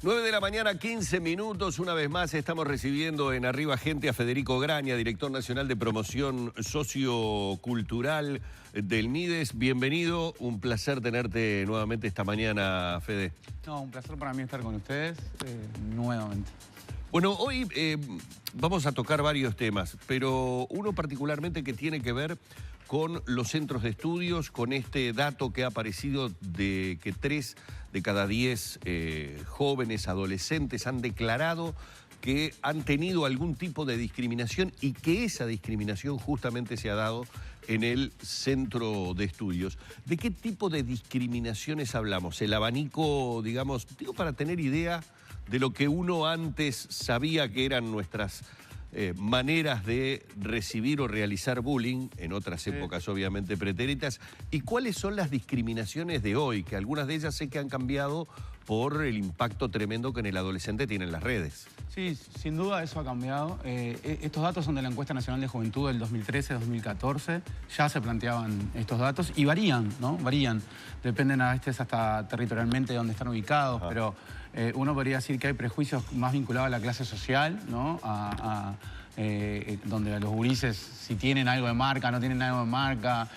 9 de la mañana, 15 minutos. Una vez más estamos recibiendo en Arriba Gente a Federico Graña, director nacional de promoción sociocultural del MIDES. Bienvenido, un placer tenerte nuevamente esta mañana, Fede. No, un placer para mí estar con ustedes nuevamente. Bueno, hoy vamos a tocar varios temas, pero uno particularmente que tiene que ver con los centros de estudios, con este dato que ha aparecido de que 3 de cada 10 jóvenes, adolescentes han declarado que han tenido algún tipo de discriminación y que esa discriminación justamente se ha dado en el centro de estudios. ¿De qué tipo de discriminaciones hablamos? El abanico, digamos, digo para tener idea de lo que uno antes sabía que eran nuestras maneras de recibir o realizar bullying, en otras épocas obviamente pretéritas, y cuáles son las discriminaciones de hoy, que algunas de ellas sé que han cambiado por el impacto tremendo que en el adolescente tienen las redes. Sí, sin duda eso ha cambiado. Estos datos son de la Encuesta Nacional de Juventud del 2013-2014. Ya se planteaban estos datos y varían, ¿no? Varían. Dependen a veces hasta territorialmente de dónde están ubicados, pero uno podría decir que hay prejuicios más vinculados a la clase social, ¿no? Donde los gurises, si tienen algo de marca, no tienen algo de marca,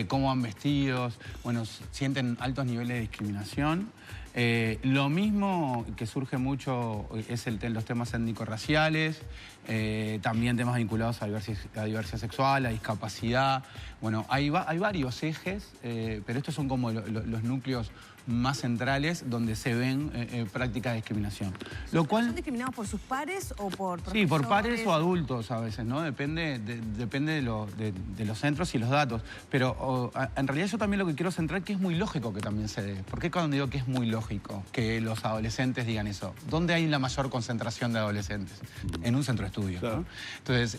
cómo van vestidos, bueno, sienten altos niveles de discriminación. Lo mismo que surge mucho es los temas étnico-raciales, también temas vinculados a diversidad sexual, a discapacidad. Bueno, hay varios ejes, pero estos son como los núcleos más centrales donde se ven prácticas de discriminación. Lo cual, ¿Son discriminados por sus pares o por profesores? Sí, por pares o adultos a veces, ¿no? Depende de los centros y los datos. Pero en realidad yo también lo que quiero centrar que es muy lógico que también se dé. ¿Por qué cuando digo que es muy lógico que los adolescentes digan eso? ¿Dónde hay la mayor concentración de adolescentes? En un centro de estudio, claro, ¿no? Entonces,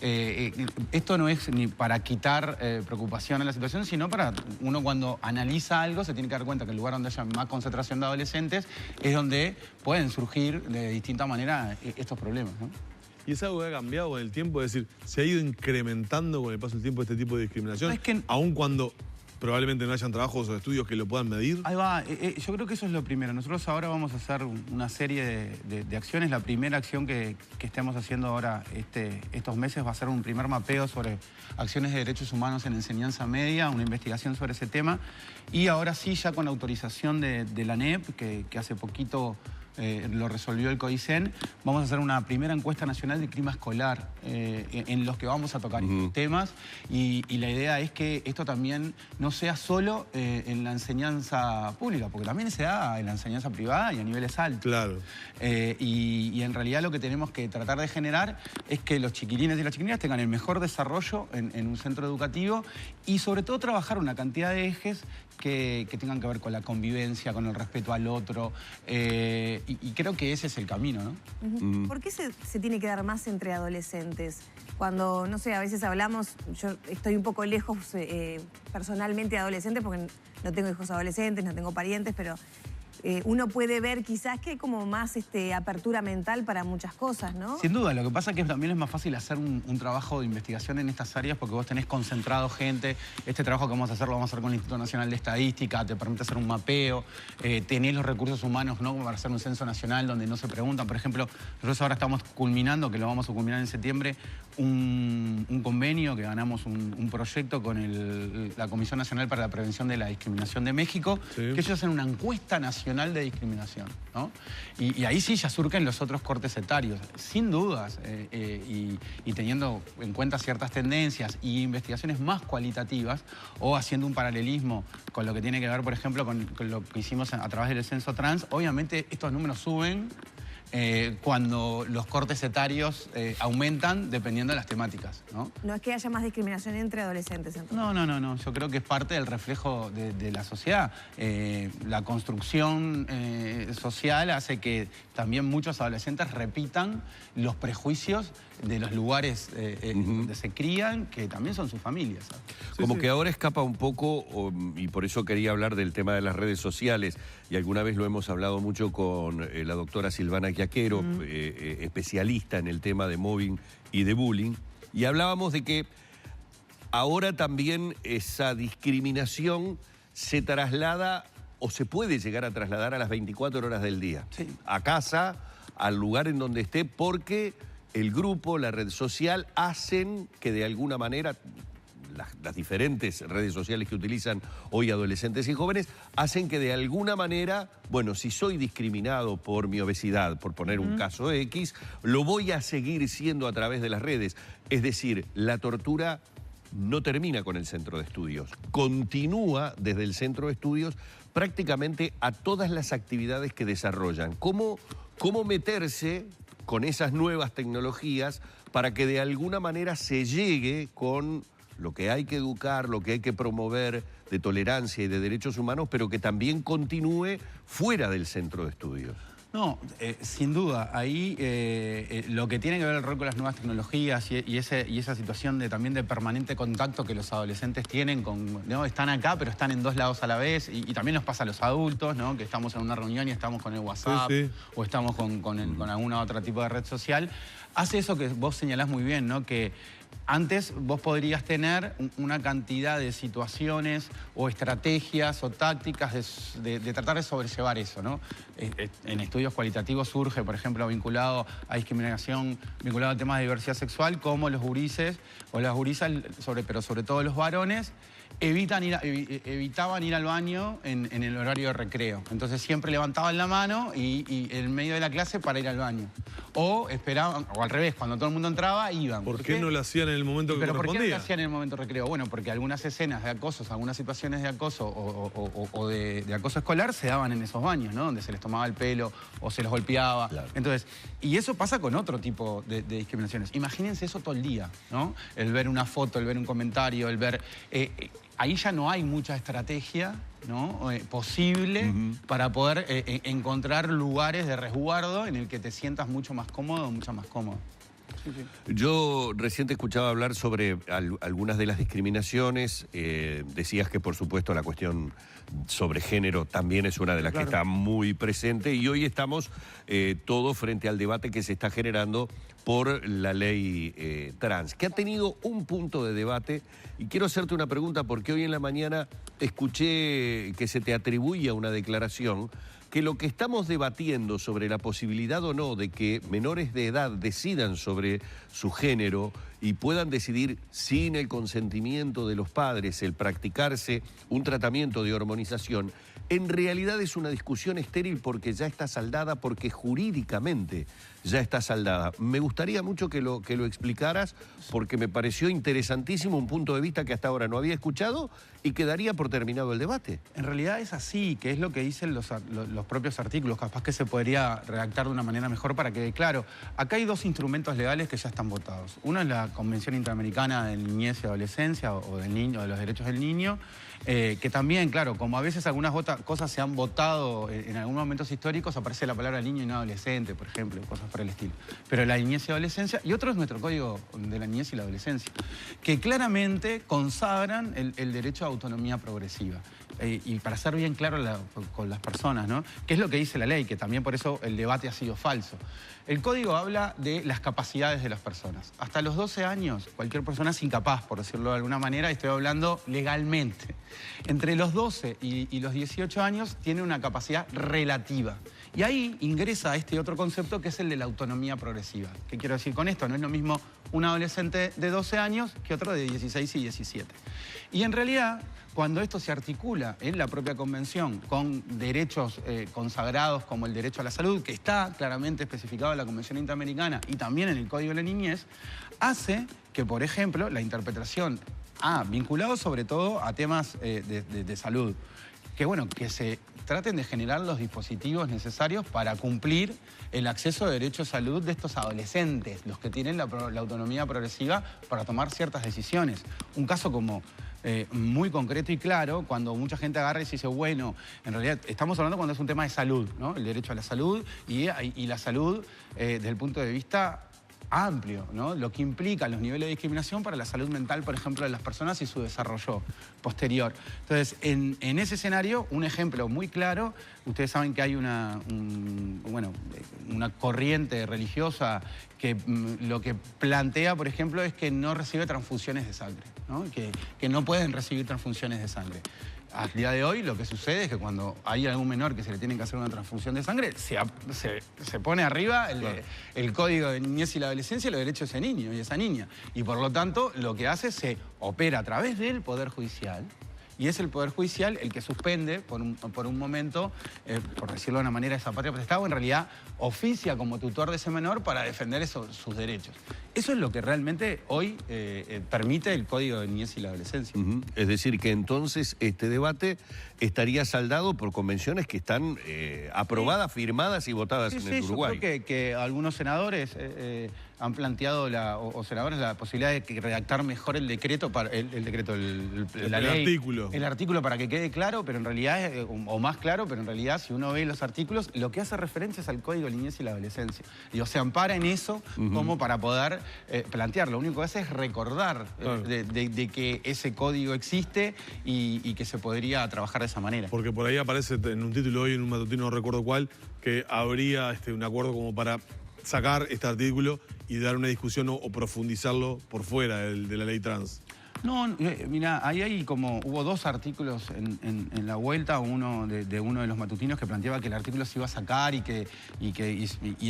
esto no es ni para quitar preocupación a la situación, sino para uno cuando analiza algo se tiene que dar cuenta que el lugar donde haya más concentración de adolescentes es donde pueden surgir de distinta manera estos problemas, ¿no? ¿Y es algo que ha cambiado con el tiempo? Es decir, ¿se ha ido incrementando con el paso del tiempo este tipo de discriminación? No, es que, aun cuando probablemente no hayan trabajos o estudios que lo puedan medir. Ahí va, yo creo que eso es lo primero. Nosotros ahora vamos a hacer una serie de acciones. La primera acción que estamos haciendo ahora estos meses va a ser un primer mapeo sobre acciones de derechos humanos en enseñanza media, una investigación sobre ese tema. Y ahora sí, ya con autorización de la ANEP, que hace poquito lo resolvió el CODICEN, vamos a hacer una primera encuesta nacional de clima escolar en los que vamos a tocar estos temas y la idea es que esto también no sea solo en la enseñanza pública, porque también se da en la enseñanza privada y a niveles altos. Claro. Y en realidad lo que tenemos que tratar de generar es que los chiquilines y las chiquilinas tengan el mejor desarrollo en un centro educativo y sobre todo trabajar una cantidad de ejes que tengan que ver con la convivencia, con el respeto al otro, y creo que ese es el camino, ¿no? ¿Por qué se tiene que dar más entre adolescentes? Cuando, no sé, a veces hablamos, yo estoy un poco lejos personalmente de adolescentes porque no tengo hijos adolescentes, no tengo parientes, pero uno puede ver quizás que hay como más apertura mental para muchas cosas, ¿no? Sin duda, lo que pasa es que también es más fácil hacer un trabajo de investigación en estas áreas porque vos tenés concentrado gente. Este trabajo que vamos a hacer lo vamos a hacer con el Instituto Nacional de Estadística, te permite hacer un mapeo, tenés los recursos humanos, ¿no? Para hacer un censo nacional donde no se preguntan. Por ejemplo, nosotros ahora estamos culminando, que lo vamos a culminar en septiembre, un convenio que ganamos un proyecto con la Comisión Nacional para la Prevención de la Discriminación de México, que ellos hacen una encuesta nacional de discriminación, ¿no? Y ahí sí ya surgen los otros cortes etarios, sin dudas, y teniendo en cuenta ciertas tendencias y investigaciones más cualitativas o haciendo un paralelismo con lo que tiene que ver, por ejemplo, con lo que hicimos a través del censo trans, obviamente estos números suben cuando los cortes etarios aumentan dependiendo de las temáticas, ¿no? No es que haya más discriminación entre adolescentes, entonces. No. Yo creo que es parte del reflejo de la sociedad. La construcción social hace que también muchos adolescentes repitan los prejuicios de los lugares donde se crían, que también son sus familias, ¿sabes? Como que ahora escapa un poco, y por eso quería hablar del tema de las redes sociales, y alguna vez lo hemos hablado mucho con la doctora Silvana Quiaquero, especialista en el tema de mobbing y de bullying, y hablábamos de que ahora también esa discriminación se traslada o se puede llegar a trasladar a las 24 horas del día. Sí. A casa, al lugar en donde esté, porque el grupo, la red social, hacen que de alguna manera, las diferentes redes sociales que utilizan hoy adolescentes y jóvenes, hacen que de alguna manera, bueno, si soy discriminado por mi obesidad, por poner un caso X, lo voy a seguir siendo a través de las redes. Es decir, la tortura no termina con el centro de estudios, continúa desde el centro de estudios prácticamente a todas las actividades que desarrollan. ¿Cómo meterse con esas nuevas tecnologías para que de alguna manera se llegue con lo que hay que educar, lo que hay que promover de tolerancia y de derechos humanos, pero que también continúe fuera del centro de estudios? No, sin duda, ahí lo que tiene que ver el rol con las nuevas tecnologías y esa situación también de permanente contacto que los adolescentes tienen con, ¿no? Están acá, pero están en dos lados a la vez, y también nos pasa a los adultos, ¿no? Que estamos en una reunión y estamos con el WhatsApp, sí. o estamos con alguna otra tipo de red social, hace eso que vos señalás muy bien, ¿no? Que antes vos podrías tener una cantidad de situaciones o estrategias o tácticas de tratar de sobrellevar eso, ¿no? En estudios cualitativos surge, por ejemplo, vinculado a discriminación, vinculado a temas de diversidad sexual, como los gurises o las gurisas, pero sobre todo los varones, evitaban ir al baño en el horario de recreo. Entonces siempre levantaban la mano y en medio de la clase para ir al baño. O esperaban, o al revés, cuando todo el mundo entraba, iban. ¿Por qué no lo hacían en el momento que ¿Pero correspondía? por qué no lo hacían en el momento de recreo? Bueno, porque algunas escenas de acoso, algunas situaciones de acoso o de acoso escolar se daban en esos baños, ¿no? Donde se les tomaba el pelo o se los golpeaba. Claro. Entonces, y eso pasa con otro tipo de discriminaciones. Imagínense eso todo el día, ¿no? El ver una foto, el ver un comentario, el ver... ahí ya no hay mucha estrategia, ¿no? Posible para poder encontrar lugares de resguardo en el que te sientas mucho más cómodo o mucho más cómodo. Sí, sí. Yo recién te escuchaba hablar sobre algunas de las discriminaciones. Decías que, por supuesto, la cuestión sobre género también es una de las que está muy presente. Y hoy estamos todos frente al debate que se está generando por la ley trans, que ha tenido un punto de debate. Y quiero hacerte una pregunta, porque hoy en la mañana escuché que se te atribuía una declaración que lo que estamos debatiendo sobre la posibilidad o no de que menores de edad decidan sobre su género y puedan decidir sin el consentimiento de los padres el practicarse un tratamiento de hormonización, en realidad es una discusión estéril porque ya está saldada, porque jurídicamente ya está saldada. Me gustaría mucho que lo explicaras, porque me pareció interesantísimo un punto de vista que hasta ahora no había escuchado y que daría por terminado el debate. En realidad es así, que es lo que dicen los propios artículos. Capaz que se podría redactar de una manera mejor para que quede claro. Acá hay dos instrumentos legales que ya están votados. Uno es la Convención Interamericana de Niñez y Adolescencia o del niño, de los derechos del niño, que también, claro, como a veces algunas cosas se han votado en algunos momentos históricos, aparece la palabra niño y no adolescente, por ejemplo, cosas por el estilo. Pero la niñez y adolescencia, y otro es nuestro Código de la Niñez y la Adolescencia, que claramente consagran el derecho a autonomía progresiva. Y para ser bien claro con las personas, ¿no? ¿Qué es lo que dice la ley? Que también por eso el debate ha sido falso. El código habla de las capacidades de las personas. Hasta los 12 años, cualquier persona es incapaz, por decirlo de alguna manera, y estoy hablando legalmente. Entre los 12 y los 18 años tiene una capacidad relativa. Y ahí ingresa este otro concepto que es el de la autonomía progresiva. ¿Qué quiero decir con esto? No es lo mismo un adolescente de 12 años que otro de 16 y 17. Y en realidad, cuando esto se articula en la propia convención con derechos consagrados como el derecho a la salud, que está claramente especificado en la Convención Interamericana y también en el Código de la Niñez, hace que, por ejemplo, la interpretación vinculado sobre todo a temas de salud, que bueno, que se traten de generar los dispositivos necesarios para cumplir el acceso de derecho a salud de estos adolescentes, los que tienen la autonomía progresiva para tomar ciertas decisiones. Un caso como muy concreto y claro, cuando mucha gente agarra y se dice, bueno, en realidad estamos hablando cuando es un tema de salud, ¿no? El derecho a la salud y la salud desde el punto de vista amplio, ¿no? Lo que implica los niveles de discriminación para la salud mental, por ejemplo, de las personas y su desarrollo posterior. Entonces, en ese escenario, un ejemplo muy claro, ustedes saben que hay una corriente religiosa que lo que plantea, por ejemplo, es que no recibe transfusiones de sangre, ¿no? Que no pueden recibir transfusiones de sangre. al día de hoy lo que sucede es que cuando hay algún menor que se le tiene que hacer una transfusión de sangre, se pone arriba el código de niñez y la adolescencia y los derechos de ese niño y esa niña. Y por lo tanto, lo que hace se opera a través del Poder Judicial. Y es el Poder Judicial el que suspende por un momento, por decirlo de una manera, esa patria potestad, o en realidad oficia como tutor de ese menor para defender sus derechos. Eso es lo que realmente hoy permite el Código de Niñez y la Adolescencia. Es decir, que entonces este debate estaría saldado por convenciones que están aprobadas, firmadas y votadas en el Uruguay. Yo creo que algunos senadores han planteado, o senadores, la posibilidad de redactar mejor el decreto, la ley. El artículo para que quede claro, pero en realidad, o más claro, pero en realidad si uno ve los artículos, lo que hace referencia es al Código de Niñez y la Adolescencia. Digo, se ampara en eso como para poder plantear. Lo único que hace es recordar de que ese código existe y que se podría trabajar de esa manera. Porque por ahí aparece en un título hoy, en un matutino, no recuerdo cuál, que habría un acuerdo como para sacar este artículo y dar una discusión o profundizarlo por fuera de la ley trans. No, mira, hubo dos artículos en la vuelta, uno de uno de los matutinos que planteaba que el artículo se iba a sacar y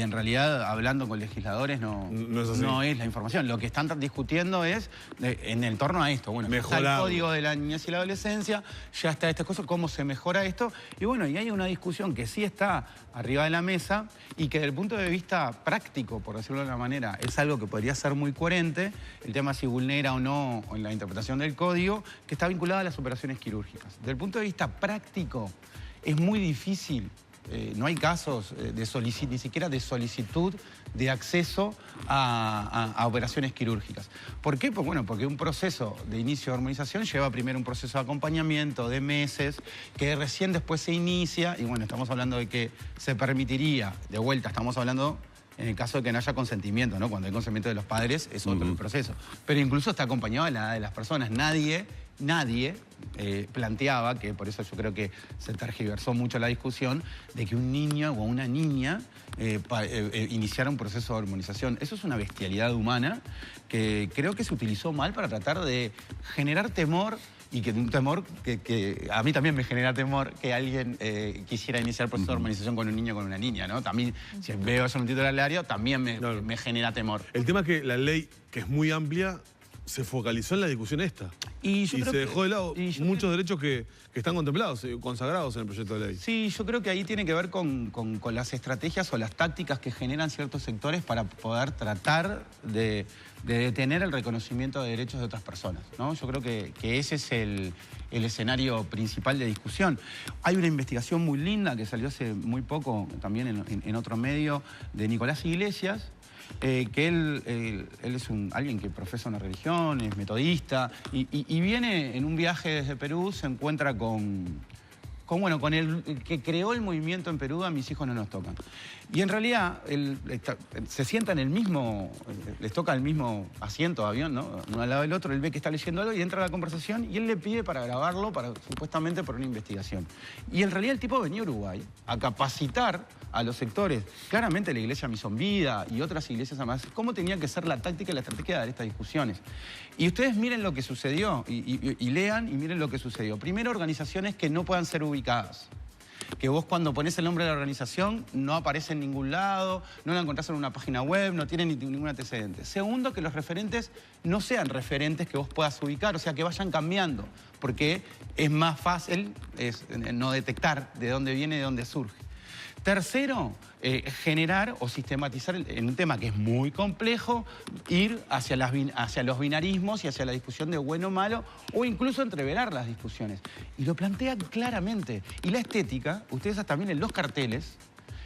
en realidad, hablando con legisladores, no es la información. Lo que están discutiendo es en torno a esto. Bueno, está el Código de la Niñez y la Adolescencia, ya está esta cosa, cómo se mejora esto. Y bueno, y hay una discusión que sí está arriba de la mesa y que desde el punto de vista práctico, por decirlo de alguna manera, es algo que podría ser muy coherente. El tema si vulnera o no en la interpretación del código, que está vinculada a las operaciones quirúrgicas. Desde el punto de vista práctico, es muy difícil, no hay casos ni siquiera de solicitud de acceso a operaciones quirúrgicas. ¿Por qué? Pues bueno, porque un proceso de inicio de hormonización lleva primero un proceso de acompañamiento de meses, que recién después se inicia, y bueno, estamos hablando de que se permitiría, de vuelta, estamos hablando en el caso de que no haya consentimiento, ¿no? Cuando hay consentimiento de los padres es otro el proceso. Pero incluso está acompañado de la edad de las personas. Nadie planteaba, que por eso yo creo que se tergiversó mucho la discusión, de que un niño o una niña iniciara un proceso de hormonización. Eso es una bestialidad humana que creo que se utilizó mal para tratar de generar temor. Y que un temor que a mí también me genera temor que alguien quisiera iniciar el proceso de hormonización con un niño o con una niña, ¿no? También, si veo eso en un título diario, también me genera temor. El tema es que la ley, que es muy amplia, se focalizó en la discusión esta. Y se dejó de lado muchos derechos que están contemplados, consagrados en el proyecto de ley. Sí, yo creo que ahí tiene que ver con las estrategias o las tácticas que generan ciertos sectores para poder tratar de detener el reconocimiento de derechos de otras personas, ¿no? Yo creo que ese es el escenario principal de discusión. Hay una investigación muy linda que salió hace muy poco, también en otro medio, de Nicolás Iglesias, que él es alguien que profesa una religión, es metodista, y viene en un viaje desde Perú, se encuentra con el que creó el movimiento en Perú, A Mis Hijos No Nos Tocan. Y en realidad, se sienta en el mismo, les toca el mismo asiento de avión, ¿no? Uno al lado del otro, él ve que está leyendo algo y entra a la conversación y él le pide para grabarlo, supuestamente por una investigación. Y en realidad el tipo venía a Uruguay a capacitar a los sectores, claramente la iglesia Misión Vida y otras iglesias además, cómo tenía que ser la táctica y la estrategia de dar estas discusiones. Y ustedes miren lo que sucedió y lean y miren lo que sucedió. Primero, organizaciones que no puedan ser ubicadas. Que vos cuando pones el nombre de la organización no aparece en ningún lado, no la encontrás en una página web, no tiene ningún antecedente. Segundo, que los referentes no sean referentes que vos puedas ubicar, o sea, que vayan cambiando, porque es más fácil no detectar de dónde viene y de dónde surge. Tercero, generar o sistematizar en un tema que es muy complejo, ir hacia los binarismos y hacia la discusión de bueno o malo, o incluso entreverar las discusiones. Y lo plantean claramente. Y la estética, ustedes también en los carteles,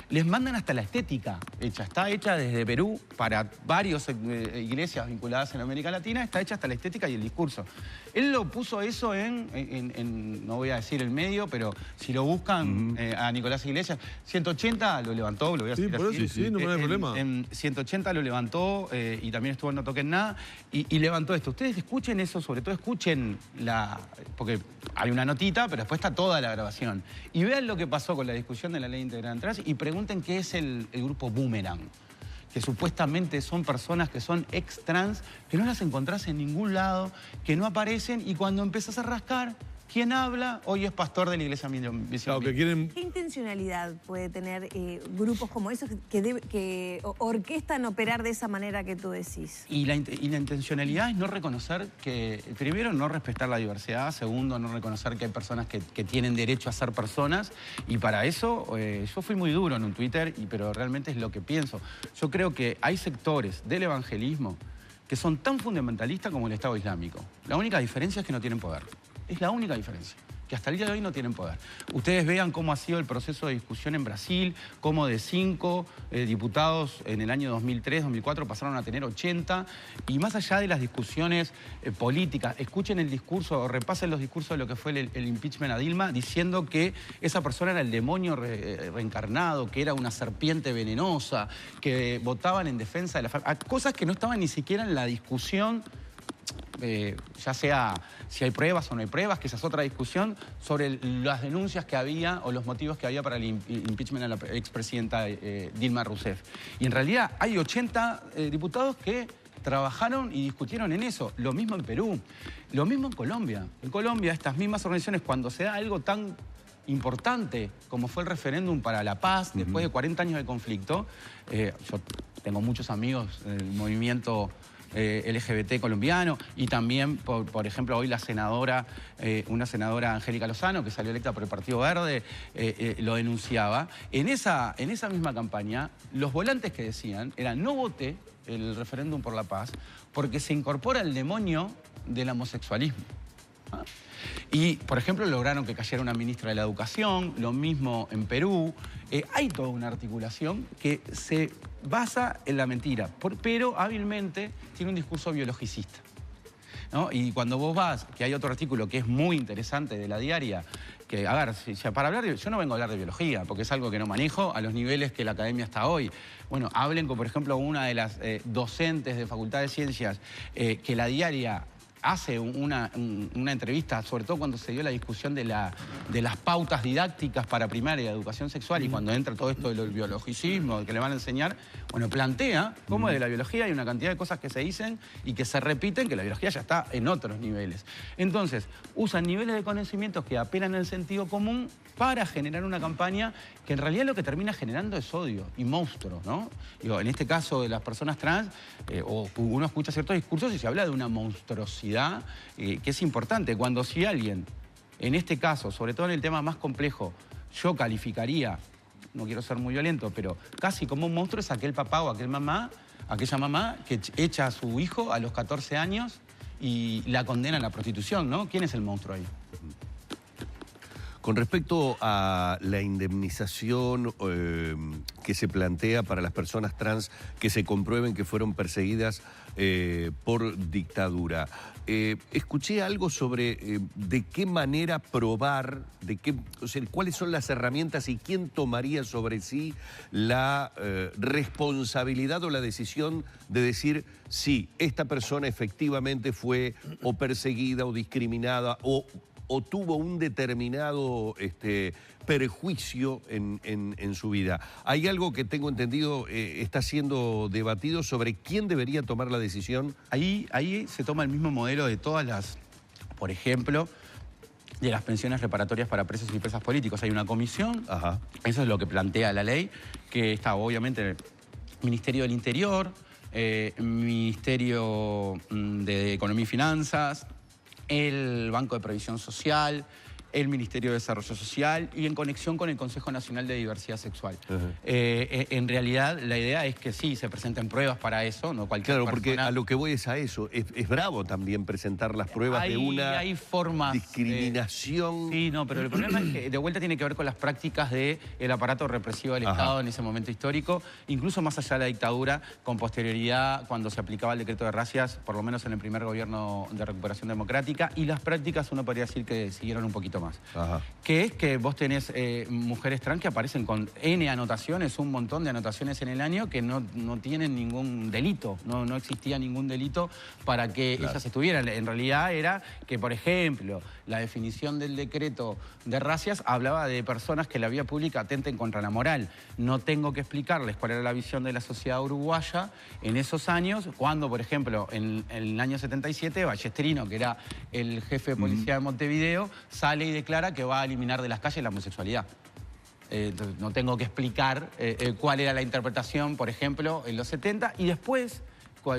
les mandan hasta la estética hecha. Está hecha desde Perú para varias iglesias vinculadas en América Latina, está hecha hasta la estética y el discurso. Él lo puso eso no voy a decir el medio, pero si lo buscan a Nicolás Iglesias, 180 lo levantó, lo voy a decir así. Sí, no hay problema. En 180 lo levantó y también estuvo en No Toquen Nada y levantó esto. Ustedes escuchen eso, sobre todo escuchen porque hay una notita, pero después está toda la grabación. Y vean lo que pasó con la discusión de la ley integral en trans y pregunten qué es el grupo Boomerang, que supuestamente son personas que son ex-trans, que no las encontrás en ningún lado, que no aparecen y cuando empezás a rascar, quien habla hoy es pastor de la iglesia Misión Claro, que Vida. quieren... ¿Qué intencionalidad puede tener grupos como esos que orquestan operar de esa manera que tú decís? Y la intencionalidad es no reconocer que, primero, no respetar la diversidad, segundo, no reconocer que hay personas que tienen derecho a ser personas, y para eso yo fui muy duro en un Twitter, pero realmente es lo que pienso. Yo creo que hay sectores del evangelismo que son tan fundamentalistas como el Estado Islámico. La única diferencia es que no tienen poder. Es la única diferencia, que hasta el día de hoy no tienen poder. Ustedes vean cómo ha sido el proceso de discusión en Brasil, cómo de 5 diputados en el año 2003, 2004 pasaron a tener 80, y más allá de las discusiones políticas, escuchen el discurso o repasen los discursos de lo que fue el impeachment a Dilma, diciendo que esa persona era el demonio reencarnado, que era una serpiente venenosa, que votaban en defensa de la familia, cosas que no estaban ni siquiera en la discusión. Ya sea si hay pruebas o no hay pruebas, que esa es otra discusión, sobre las denuncias que había o los motivos que había para el impeachment a la expresidenta Dilma Rousseff. Y en realidad hay 80 diputados que trabajaron y discutieron en eso. Lo mismo en Perú, lo mismo en Colombia. En Colombia, estas mismas organizaciones, cuando se da algo tan importante como fue el referéndum para la paz, después de 40 años de conflicto, yo tengo muchos amigos del movimiento LGBT colombiano, y también, por ejemplo, hoy la senadora, una senadora, Angélica Lozano, que salió electa por el Partido Verde, lo denunciaba. En esa misma campaña, los volantes que decían eran: no vote el referéndum por la paz porque se incorpora el demonio del homosexualismo. ¿Ah? Y, por ejemplo, lograron que cayera una ministra de la Educación, lo mismo en Perú. Hay toda una articulación que se basa en la mentira, pero hábilmente tiene un discurso biologicista, ¿no? Y cuando vos vas, que hay otro artículo que es muy interesante de La Diaria, que, a ver, para hablar yo no vengo a hablar de biología, porque es algo que no manejo a los niveles que la academia está hoy. Bueno, hablen con, por ejemplo, una de las docentes de Facultad de Ciencias, que La Diaria hace una entrevista, sobre todo cuando se dio la discusión de las pautas didácticas para primaria de educación sexual, y cuando entra todo esto del biologicismo que le van a enseñar, bueno, plantea cómo de la biología hay una cantidad de cosas que se dicen y que se repiten, que la biología ya está en otros niveles. Entonces, usan niveles de conocimientos que apelan al sentido común para generar una campaña que en realidad lo que termina generando es odio y monstruos, ¿no? Digo, en este caso de las personas trans, uno escucha ciertos discursos y se habla de una monstruosidad que es importante. Cuando si alguien, en este caso, sobre todo en el tema más complejo, yo calificaría, no quiero ser muy violento, pero casi como un monstruo, es aquel papá o aquella mamá que echa a su hijo a los 14 años y la condena a la prostitución, ¿no? ¿Quién es el monstruo ahí? Con respecto a la indemnización que se plantea para las personas trans que se comprueben que fueron perseguidas por dictadura, escuché algo sobre de qué manera probar, o sea, cuáles son las herramientas y quién tomaría sobre sí la responsabilidad o la decisión de decir: sí, esta persona efectivamente fue o perseguida o discriminada o tuvo un determinado perjuicio en su vida. Hay algo que tengo entendido está siendo debatido sobre quién debería tomar la decisión. Ahí se toma el mismo modelo de todas las, por ejemplo, de las pensiones reparatorias para presos y presas políticos. Hay una comisión, Ajá. Eso es lo que plantea la ley, que está obviamente el Ministerio del Interior, Ministerio de Economía y Finanzas, el Banco de Previsión Social, el Ministerio de Desarrollo Social, y en conexión con el Consejo Nacional de Diversidad Sexual. En realidad, la idea es que sí, se presenten pruebas para eso, no cualquier persona. Porque a lo que voy es a eso. Es bravo también presentar las pruebas de una hay formas, discriminación. Sí, no, pero el problema es que de vuelta tiene que ver con las prácticas del aparato represivo del Estado en ese momento histórico, incluso más allá de la dictadura, con posterioridad, cuando se aplicaba el decreto de racias, por lo menos en el primer gobierno de recuperación democrática, y las prácticas uno podría decir que siguieron un poquito poquito más. Ajá. Que es que vos tenés mujeres trans que aparecen con N anotaciones, un montón de anotaciones en el año que no tienen ningún delito, no existía ningún delito para que ellas estuvieran. En realidad era que, por ejemplo, la definición del decreto de racias hablaba de personas que la vía pública atenten contra la moral. No tengo que explicarles cuál era la visión de la sociedad uruguaya en esos años, cuando, por ejemplo, en el año 77, Ballestrino, que era el jefe de policía de Montevideo, sale y declara que va a eliminar de las calles la homosexualidad. Entonces, no tengo que explicar cuál era la interpretación, por ejemplo, en los 70, y después,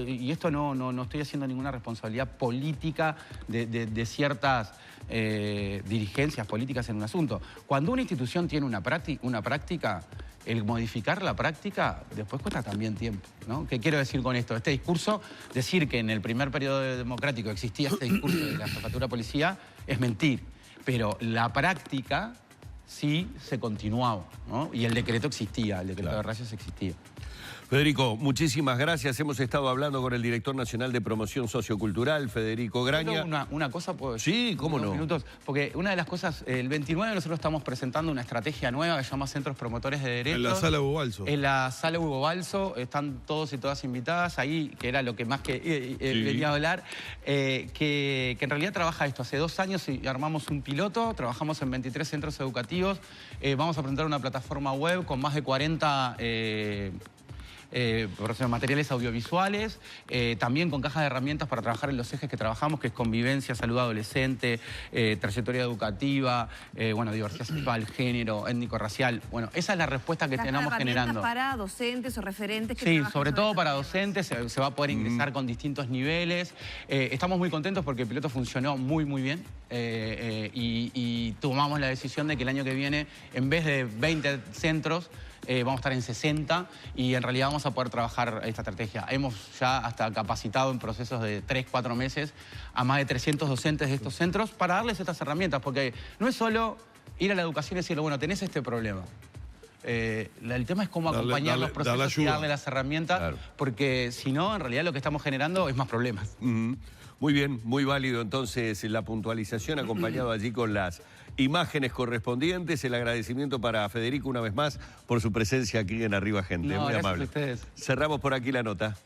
y esto no estoy haciendo ninguna responsabilidad política de ciertas dirigencias políticas en un asunto. Cuando una institución tiene una práctica, el modificar la práctica después cuesta también tiempo, ¿no? ¿Qué quiero decir con esto? Este discurso, decir que en el primer periodo democrático existía este discurso de la jefatura de policía es mentir, pero la práctica sí se continuaba, ¿no? Y el decreto existía, el decreto de racias existía. Federico, muchísimas gracias. Hemos estado hablando con el director nacional de promoción sociocultural, Federico Graña. Una cosa, ¿puedo decir? Sí, cómo no. Minutos, porque una de las cosas, el 29 nosotros estamos presentando una estrategia nueva que se llama Centros Promotores de Derechos. En la sala Hugo Balso. En la sala Hugo Balso, están todos y todas invitadas ahí, que era lo que más que venía a hablar, que en realidad trabaja esto. Hace 2 años armamos un piloto, trabajamos en 23 centros educativos, vamos a presentar una plataforma web con más de 40... materiales audiovisuales, también con cajas de herramientas para trabajar en los ejes que trabajamos, que es convivencia, salud adolescente, trayectoria educativa, bueno, diversidad sexual, género, étnico-racial. Bueno, esa es la respuesta que tenemos generando. ¿Para docentes o referentes? Que sí, sobre todo para docentes, se va a poder ingresar con distintos niveles. Estamos muy contentos porque el piloto funcionó muy bien y tomamos la decisión de que el año que viene, en vez de 20 centros, vamos a estar en 60 y en realidad vamos a poder trabajar esta estrategia. Hemos ya hasta capacitado en procesos de 3-4 meses a más de 300 docentes de estos centros para darles estas herramientas, porque no es solo ir a la educación y decirle, bueno, tenés este problema. El tema es cómo acompañar los procesos y darle las herramientas, porque si no, en realidad lo que estamos generando es más problemas. Muy bien, muy válido entonces la puntualización acompañado allí con las imágenes correspondientes. El agradecimiento para Federico una vez más por su presencia aquí en Arriba Gente. Muy amable. Gracias a ustedes. Cerramos por aquí la nota.